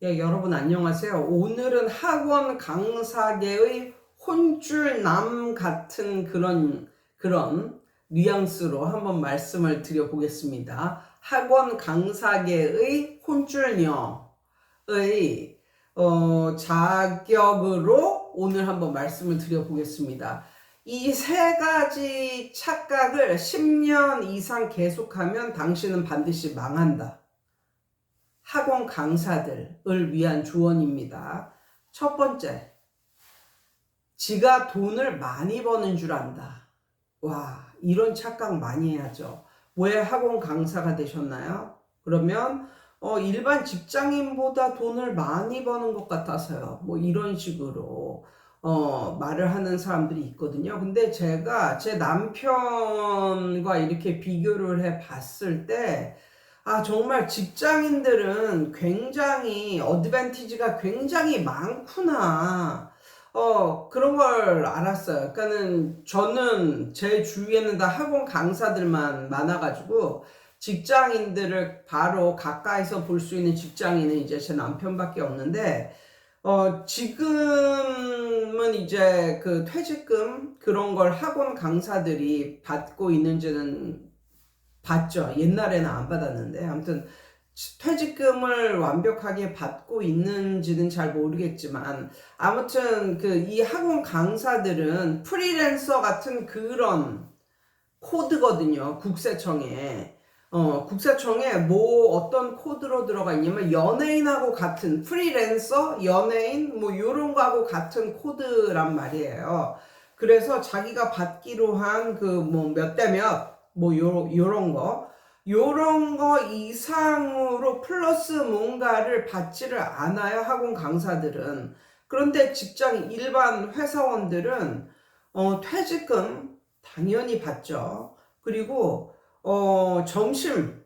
예, 여러분 안녕하세요. 오늘은 학원 강사계의 혼쭐남 같은 그런 뉘앙스로 한번 말씀을 드려보겠습니다. 학원 강사계의 혼쭐녀의 자격으로 오늘 한번 말씀을 드려보겠습니다. 이 세 가지 착각을 10년 이상 계속하면 당신은 반드시 망한다. 학원 강사들을 위한 조언입니다. 첫 번째, 지가 돈을 많이 버는 줄 안다. 와, 이런 착각 많이 해야죠. 왜 학원 강사가 되셨나요? 그러면 일반 직장인보다 돈을 많이 버는 것 같아서요. 뭐 이런 식으로 말을 하는 사람들이 있거든요. 근데 제가 제 남편과 이렇게 비교를 해 봤을 때 정말 직장인들은 굉장히 어드밴티지가 굉장히 많구나. 그런 걸 알았어요. 그러니까는 저는 제 주위에는 다 학원 강사들만 많아가지고 직장인들을 바로 가까이서 볼 수 있는 직장인은 이제 제 남편밖에 없는데, 지금은 이제 그 퇴직금 그런 걸 학원 강사들이 받고 있는지는 받죠. 옛날에는 안 받았는데. 아무튼 퇴직금을 완벽하게 받고 있는지는 잘 모르겠지만, 아무튼 그 이 학원 강사들은 프리랜서 같은 그런 코드거든요. 국세청에 뭐 어떤 코드로 들어가 있냐면 연예인하고 같은 프리랜서, 연예인 뭐 요런 거하고 같은 코드란 말이에요. 그래서 자기가 받기로 한 그 뭐 몇 대 몇 뭐 요런 거 이상으로 플러스 뭔가를 받지를 않아요, 학원 강사들은. 그런데 직장 일반 회사원들은 퇴직금 당연히 받죠. 그리고 점심을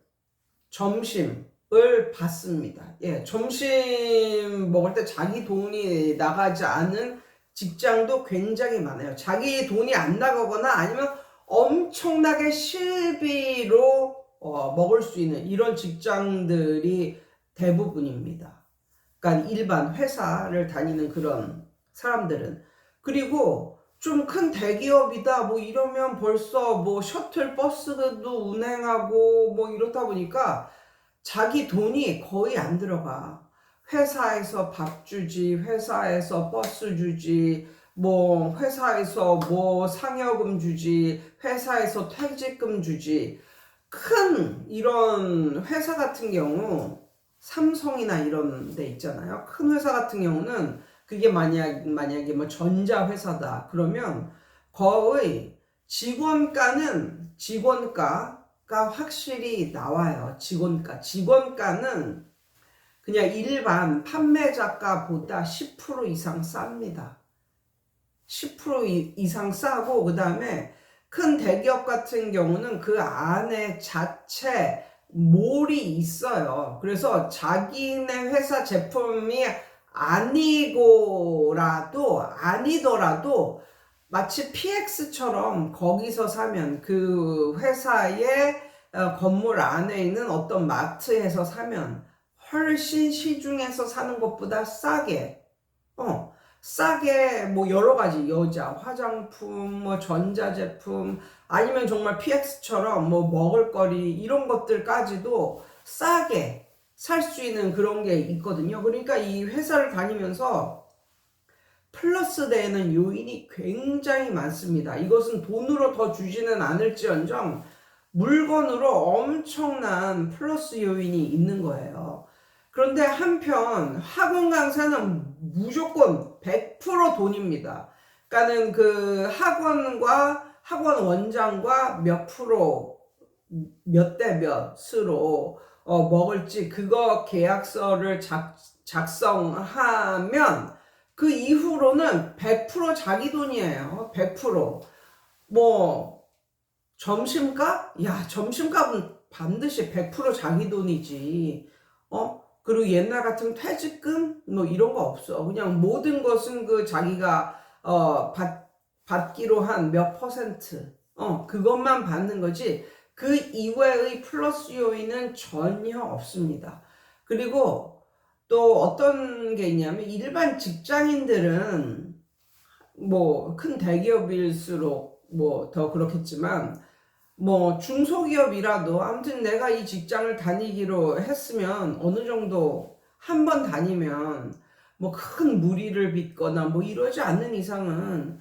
받습니다. 예, 점심 먹을 때 자기 돈이 나가지 않은 직장도 굉장히 많아요. 자기 돈이 안 나가거나 아니면 엄청나게 실비로 먹을 수 있는 이런 직장들이 대부분입니다. 그러니까 일반 회사를 다니는 그런 사람들은. 그리고 좀 큰 대기업이다 뭐 이러면 벌써 뭐 셔틀 버스도 운행하고 뭐 이렇다 보니까 자기 돈이 거의 안 들어가. 회사에서 밥 주지, 회사에서 버스 주지, 뭐 회사에서 뭐 상여금 주지, 회사에서 퇴직금 주지. 큰 이런 회사 같은 경우 삼성이나 이런 데 있잖아요. 큰 회사 같은 경우는 그게 만약에 뭐 전자회사다. 그러면 거의 직원가가 확실히 나와요. 직원가는 그냥 일반 판매자가보다 10% 이상 쌉니다. 10% 이상 싸고, 그 다음에 큰 대기업 같은 경우는 그 안에 자체 몰이 있어요. 그래서 자기네 회사 제품이 아니더라도 마치 PX처럼 거기서 사면 그 회사의 건물 안에 있는 어떤 마트에서 사면 훨씬 시중에서 사는 것보다 싸게 뭐 여러 가지 여자 화장품, 뭐 전자제품 아니면 정말 PX처럼 뭐 먹을거리 이런 것들까지도 싸게 살 수 있는 그런 게 있거든요. 그러니까 이 회사를 다니면서 플러스 되는 요인이 굉장히 많습니다. 이것은 돈으로 더 주지는 않을지언정 물건으로 엄청난 플러스 요인이 있는 거예요. 그런데 한편 학원 강사는 무조건 100% 돈입니다. 그러니까는 그 학원 원장과 몇 프로 몇 대 몇으로 먹을지 그거 계약서를 작성하면 그 이후로는 100% 자기 돈이에요. 100%. 뭐 점심값? 야, 점심값은 반드시 100% 자기 돈이지. 그리고 옛날 같은 퇴직금 뭐 이런 거 없어. 그냥 모든 것은 그 자기가 받기로 한 몇 퍼센트 그것만 받는 거지. 그 이외의 플러스 요인은 전혀 없습니다. 그리고 또 어떤 게 있냐면 일반 직장인들은 뭐 큰 대기업일수록 뭐 더 그렇겠지만 뭐 중소기업이라도 아무튼 내가 이 직장을 다니기로 했으면 어느 정도 한 번 다니면 뭐 큰 무리를 빚거나 뭐 이러지 않는 이상은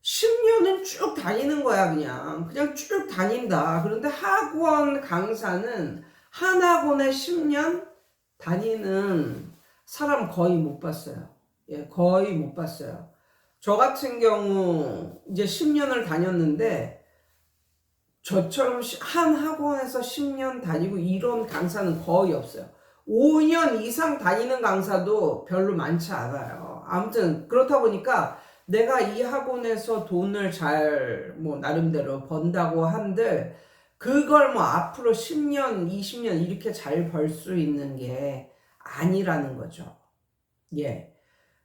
10년은 쭉 다니는 거야. 그냥 쭉 다닌다. 그런데 학원 강사는 한 학원에 10년 다니는 사람 거의 못 봤어요. 예, 거의 못 봤어요. 저 같은 경우 이제 10년을 다녔는데 저처럼 한 학원에서 10년 다니고 이런 강사는 거의 없어요. 5년 이상 다니는 강사도 별로 많지 않아요. 아무튼 그렇다 보니까 내가 이 학원에서 돈을 잘 뭐 나름대로 번다고 한들 그걸 뭐 앞으로 10년, 20년 이렇게 잘 벌 수 있는 게 아니라는 거죠. 예.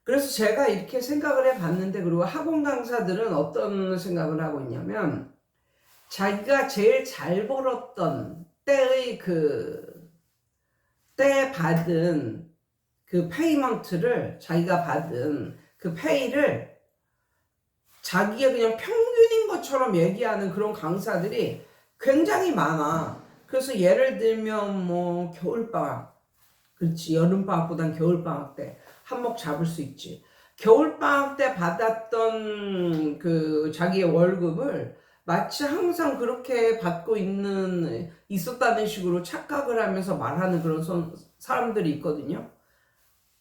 그래서 제가 이렇게 생각을 해 봤는데, 그리고 학원 강사들은 어떤 생각을 하고 있냐면 자기가 제일 잘 벌었던 때의 때 받은 그 페이먼트를, 자기가 받은 그 페이를 자기가 그냥 평균인 것처럼 얘기하는 그런 강사들이 굉장히 많아. 그래서 예를 들면 뭐 겨울방학, 그렇지, 여름방학보단 겨울방학 때 한몫 잡을 수 있지. 겨울방학 때 받았던 그 자기의 월급을 마치 항상 그렇게 받고 있었다는 식으로 착각을 하면서 말하는 그런 사람들이 있거든요.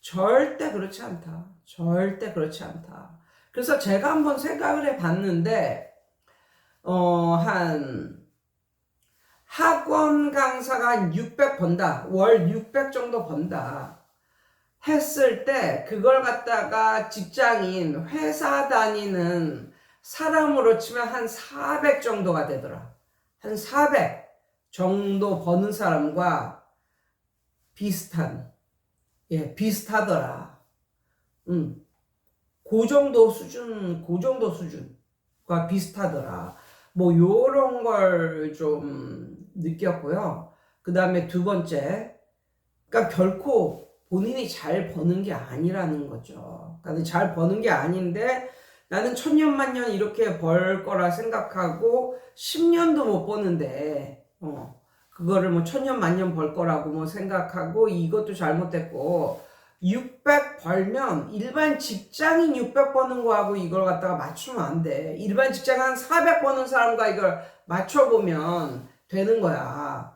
절대 그렇지 않다. 절대 그렇지 않다. 그래서 제가 한번 생각을 해 봤는데, 한 학원 강사가 한 600 번다. 월 600 정도 번다. 했을 때 그걸 갖다가 직장인, 회사 다니는 사람으로 치면 한 400 정도가 되더라. 한 400 정도 버는 사람과 비슷하더라. 그 정도 수준과 비슷하더라. 뭐 요런 걸 좀 느꼈고요. 그 다음에 두 번째, 그러니까 결코 본인이 잘 버는 게 아니라는 거죠. 그러니까 잘 버는 게 아닌데 나는 천년만년 이렇게 벌 거라 생각하고 10년도 못 버는데 그거를 뭐 천년만년 벌 거라고 뭐 생각하고, 이것도 잘못됐고, 600 벌면 일반 직장인 600 버는 거하고 이걸 갖다가 맞추면 안 돼. 일반 직장 한 400 버는 사람과 이걸 맞춰보면 되는 거야.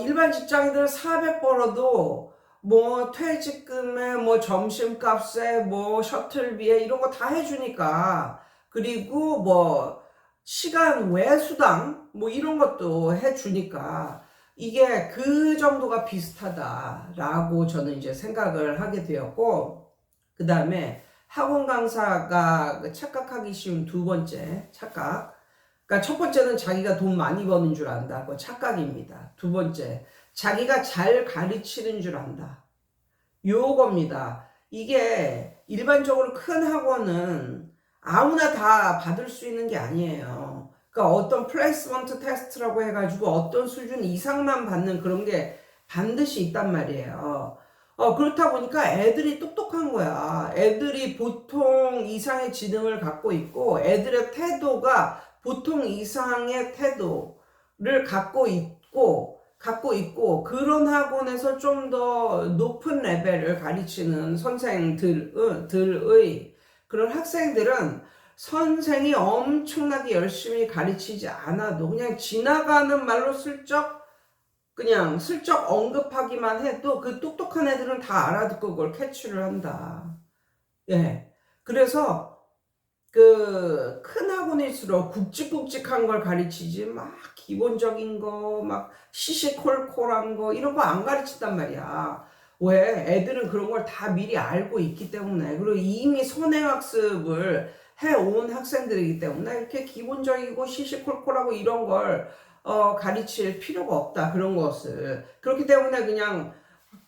일반 직장인들은 400 벌어도 뭐 퇴직금에 뭐 점심값에 뭐 셔틀비에 이런 거 다 해주니까, 그리고 뭐 시간 외수당 뭐 이런 것도 해주니까 이게 그 정도가 비슷하다라고 저는 이제 생각을 하게 되었고, 그 다음에 학원 강사가 착각하기 쉬운 두 번째 착각. 그러니까 첫 번째는 자기가 돈 많이 버는 줄 안다. 그거 착각입니다. 두 번째, 자기가 잘 가르치는 줄 안다. 요겁니다. 이게 일반적으로 큰 학원은 아무나 다 받을 수 있는 게 아니에요. 그러니까 어떤 플레이스먼트 테스트라고 해가지고 어떤 수준 이상만 받는 그런 게 반드시 있단 말이에요. 그렇다 보니까 애들이 똑똑한 거야. 애들이 보통 이상의 지능을 갖고 있고, 애들의 태도가 보통 이상의 태도를 갖고 있고, 그런 학원에서 좀 더 높은 레벨을 가르치는 선생들의 그런 학생들은 선생이 엄청나게 열심히 가르치지 않아도 그냥 지나가는 말로 그냥 슬쩍 언급하기만 해도 그 똑똑한 애들은 다 알아듣고 그걸 캐치를 한다. 예. 그래서 그 큰 학원일수록 굵직굵직한 걸 가르치지, 막 기본적인 거, 막 시시콜콜한 거 이런 거 안 가르친단 말이야. 왜? 애들은 그런 걸 다 미리 알고 있기 때문에, 그리고 이미 선행학습을 해온 학생들이기 때문에 이렇게 기본적이고 시시콜콜하고 이런 걸 가르칠 필요가 없다. 그런 것을. 그렇기 때문에 그냥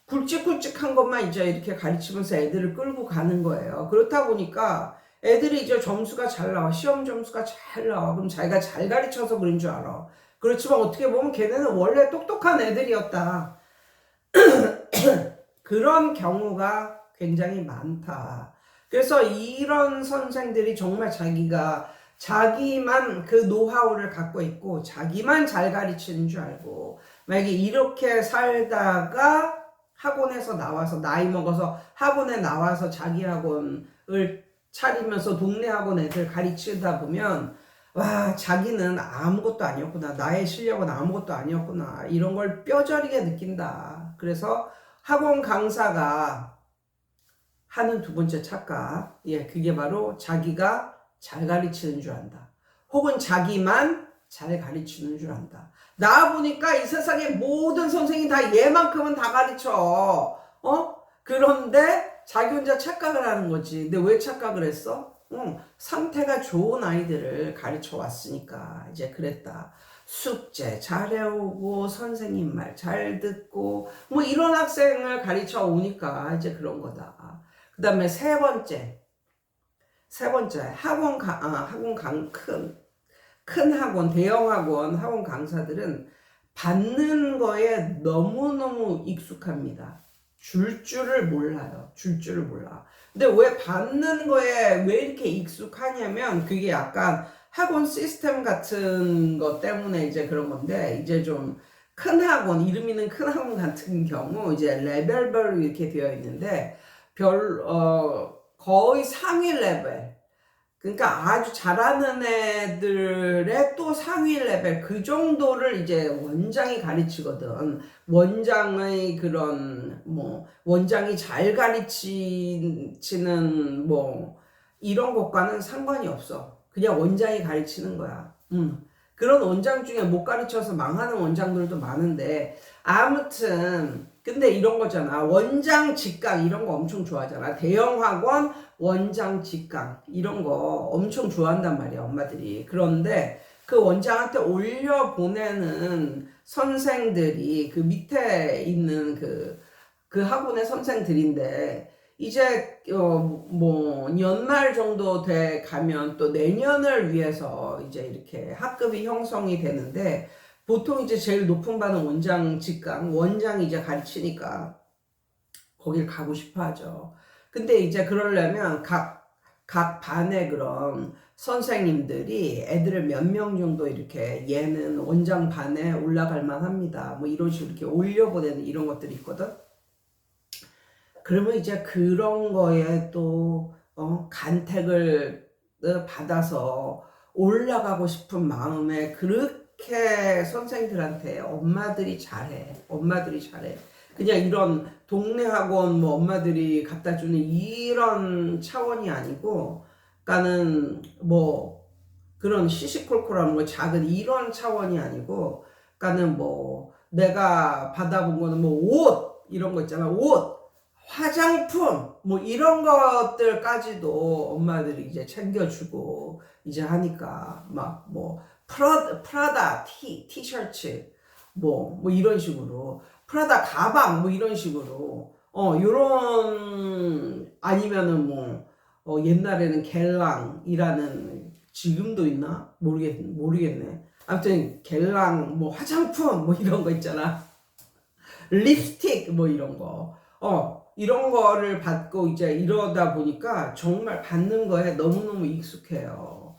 굵직굵직한 것만 이제 이렇게 가르치면서 애들을 끌고 가는 거예요. 그렇다 보니까 애들이 이제 점수가 잘 나와. 시험 점수가 잘 나와. 그럼 자기가 잘 가르쳐서 그런 줄 알아. 그렇지만 어떻게 보면 걔네는 원래 똑똑한 애들이었다. 그런 경우가 굉장히 많다. 그래서 이런 선생들이 정말 자기만 그 노하우를 갖고 있고 자기만 잘 가르치는 줄 알고 만약에 이렇게 살다가 학원에서 나와서 나이 먹어서 학원에 나와서 자기 학원을 차리면서 동네 학원 애들 가르치다 보면 와, 자기는 아무것도 아니었구나. 나의 실력은 아무것도 아니었구나. 이런 걸 뼈저리게 느낀다. 그래서 학원 강사가 하는 두 번째 착각. 예, 그게 바로 자기가 잘 가르치는 줄 안다. 혹은 자기만 잘 가르치는 줄 안다. 나 보니까 이 세상에 모든 선생이 다 얘만큼은 다 가르쳐. 그런데 자기 혼자 착각을 하는 거지. 근데 왜 착각을 했어? 상태가 좋은 아이들을 가르쳐 왔으니까 이제 그랬다. 숙제 잘 해오고 선생님 말 잘 듣고 뭐 이런 학생을 가르쳐 오니까 이제 그런 거다. 그 다음에 세 번째 큰 학원, 대형 학원 강사들은 받는 거에 너무너무 익숙합니다. 줄을 몰라요. 줄을 몰라. 근데 왜 받는 거에 왜 이렇게 익숙하냐면 그게 약간 학원 시스템 같은 것 때문에 이제 그런 건데 이제 좀 큰 학원, 이름 있는 큰 학원 같은 경우 이제 레벨별로 이렇게 되어 있는데 거의 상위 레벨. 그러니까 아주 잘하는 애들의 또 상위 레벨 그 정도를 이제 원장이 가르치거든. 원장의 그런 뭐 원장이 잘 가르치는 뭐 이런 것과는 상관이 없어. 그냥 원장이 가르치는 거야. 그런 원장 중에 못 가르쳐서 망하는 원장들도 많은데 아무튼 근데 이런 거잖아. 원장 직강 이런 거 엄청 좋아하잖아. 대형 학원 원장 직강 이런 거 엄청 좋아한단 말이야, 엄마들이. 그런데 그 원장한테 올려 보내는 선생들이 그 밑에 있는 그 학원의 선생들인데 이제 뭐 연말 정도 돼 가면 또 내년을 위해서 이제 이렇게 학급이 형성이 되는데 보통 이제 제일 높은 반은 원장 직강, 원장이 이제 가르치니까 거길 가고 싶어 하죠. 근데 이제 그러려면 각 반의 그런 선생님들이 애들을 몇 명 정도 이렇게 얘는 원장 반에 올라갈 만합니다. 뭐 이런 식으로 이렇게 올려보내는 이런 것들이 있거든. 그러면 이제 그런 거에 또 간택을 받아서 올라가고 싶은 마음에 그렇게 선생들한테 엄마들이 잘해. 그냥 이런 동네 학원 뭐 엄마들이 갖다 주는 이런 차원이 아니고, 그러니까는 뭐 그런 시시콜콜한 뭐 작은 이런 차원이 아니고, 그러니까는 뭐 내가 받아본 거는 뭐 옷 이런 거 있잖아. 옷, 화장품 뭐 이런 것들까지도 엄마들이 이제 챙겨주고 이제 하니까 막 뭐 프라다 티셔츠 뭐 이런 식으로 프라다 가방 뭐 이런 식으로 요런 아니면은 뭐 옛날에는 겔랑이라는 지금도 있나 모르겠네. 아무튼 겔랑 뭐 화장품 뭐 이런 거 있잖아. 립스틱 뭐 이런 거 이런 거를 받고 이제 이러다 보니까 정말 받는 거에 너무너무 익숙해요.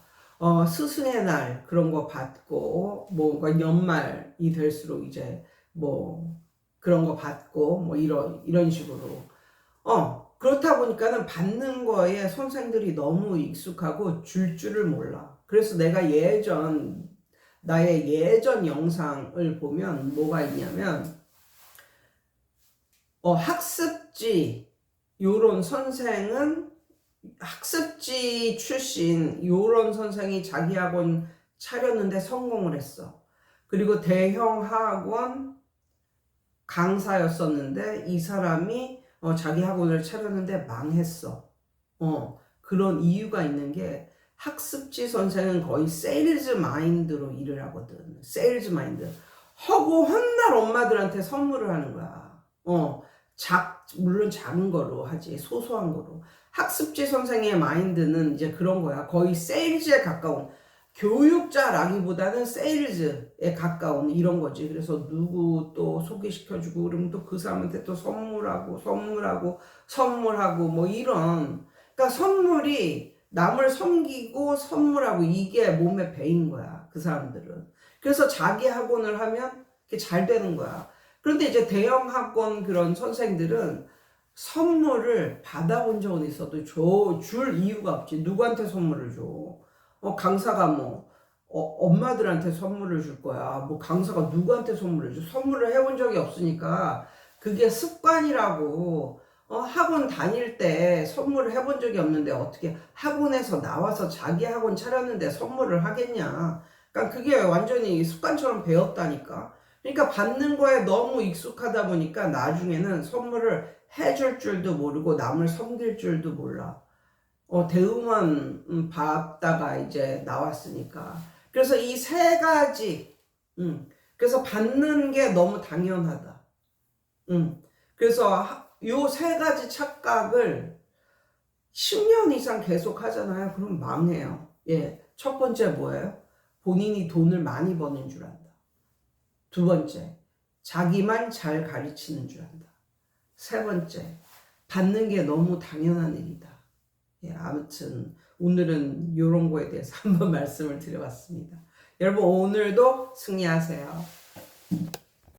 스승의 날 그런 거 받고 뭔가 연말이 될수록 이제 뭐 그런 거 받고 뭐 이런 식으로 그렇다 보니까는 받는 거에 선생들이 너무 익숙하고 줄을 몰라. 그래서 내가 나의 예전 영상을 보면 뭐가 있냐면 학습지 요런 선생은 학습지 출신 요런 선생이 자기 학원 차렸는데 성공을 했어. 그리고 대형 학원 강사였었는데 이 사람이 자기 학원을 차렸는데 망했어. 그런 이유가 있는 게 학습지 선생은 거의 세일즈 마인드로 일을 하거든. 세일즈 마인드. 하고 헛날 엄마들한테 선물을 하는 거야. 물론 작은 거로 하지. 소소한 거로. 학습지 선생의 마인드는 이제 그런 거야. 거의 세일즈에 가까운. 교육자라기보다는 세일즈에 가까운 이런 거지. 그래서 누구 또 소개시켜주고 그러면 또 그 사람한테 또 선물하고 뭐 이런. 그러니까 선물이 남을 섬기고 선물하고 이게 몸에 배인 거야. 그 사람들은. 그래서 자기 학원을 하면 그게 잘 되는 거야. 그런데 이제 대형 학원 그런 선생들은 선물을 받아본 적은 있어도 줄 이유가 없지. 누구한테 선물을 줘? 강사가 뭐 엄마들한테 선물을 줄 거야. 뭐 강사가 누구한테 선물을 줘? 선물을 해본 적이 없으니까 그게 습관이라고. 학원 다닐 때 선물을 해본 적이 없는데 어떻게 학원에서 나와서 자기 학원 차렸는데 선물을 하겠냐? 그러니까 그게 완전히 습관처럼 배웠다니까. 그러니까 받는 거에 너무 익숙하다 보니까 나중에는 선물을 해줄 줄도 모르고 남을 섬길 줄도 몰라. 대우만 받다가 이제 나왔으니까. 그래서 이 세 가지, 그래서 받는 게 너무 당연하다. 그래서 요 세 가지 착각을 10년 이상 계속 하잖아요. 그럼 망해요. 예. 첫 번째 뭐예요? 본인이 돈을 많이 버는 줄 안다. 두 번째, 자기만 잘 가르치는 줄 안다. 세 번째, 받는 게 너무 당연한 일이다. 예, 아무튼 오늘은 이런 거에 대해서 한번 말씀을 드려봤습니다. 여러분 오늘도 승리하세요.